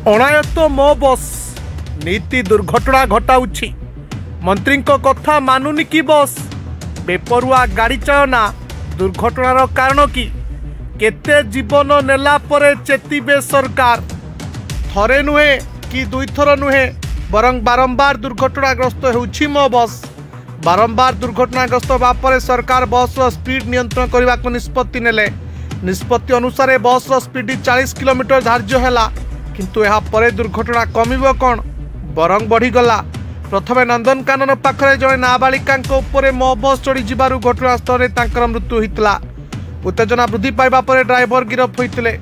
अणायत्त मो बस नीति दुर्घटना घटाऊछि। मंत्री कथा मानुनी कि बस बेपरुआ गाड़ी चालना दुर्घटनार कारण कि केते जीवन नेला परे चेतिबे सरकार। थरे नुहे कि दुई थर नुहे बरं बारंबार दुर्घटनाग्रस्त होउछि मो बस। बारंबार दुर्घटनाग्रस्त बापर सरकार बस स्पीड नियंत्रण करने को निष्पत्ति नेले। निष्पत्ति अनुसार बस स्पीड 40 किलोमीटर धार्य है, किंतु यह परे दुर्घटना कमिबो कौन बरं बढ़ीगला। प्रथमे नंदनकानन पाखरे जड़े नाबालिका मो बस चढ़ी जीवारु घटनास्थल में मृत्यु होता। उत्तेजना वृद्धि पाइबा परे ड्राइवर गिरफ होते।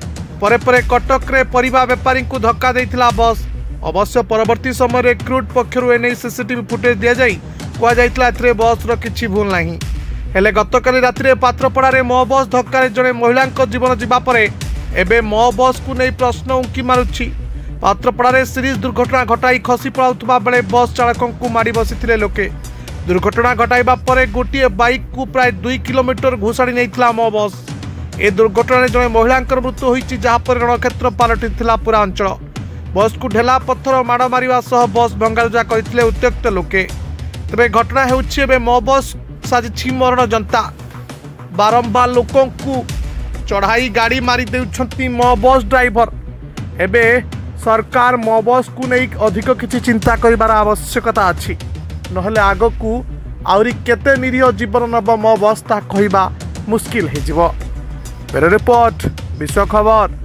परे परे कटक रे परिवा बेपारी को धक्का देथिला बस। अवश्य परवर्ती समय क्रूड पक्षरु एने सीसीटीवी फुटेज दिया जाई कुआଯାଇଥିଲା एथिरे बस रो किछि भूल नाही। हेले गतकाली रात्रि पात्रपड़ा मो बस धक्का जड़े महिला जीवन जीवा परे एबे मो बस को नहीं प्रश्न उंकी मारुछि। पात्रपड़ा सीरीज दुर्घटना घटाई खसी पड़ाउथबा बेले बस चालकों को मारी बसिथिले लोके। दुर्घटना घटाइबा परे गोटे बाइक को प्राय 2 किलोमीटर घुषाड़ी नैथिला मो बस। ए दुर्घटना जड़े महिला मृत्यु होइछि, जहाँ पर रणक्षेत्र पलटिथिला पूरा अंचल। बस को ढेला पत्थर माड़ मारिबा सह बस भंगारुजा करथिले उत्त्यक्त लोके। तेबे घटना हेउछि एबे मो बस साजिछि मरण जनता। बारंबार लोकों को चढ़ाई गाड़ी मारी देउछंती मो बस ड्राइवर। एबे सरकार मो बस को नहीं अधिक किछि चिंता करिबार आवश्यकता अछि, नहले आगकू आउरी केते निरीह जीवन नब मो बस ता कहिबा मुश्किल हे जिवो। बेरो रिपोर्ट विश्व खबर।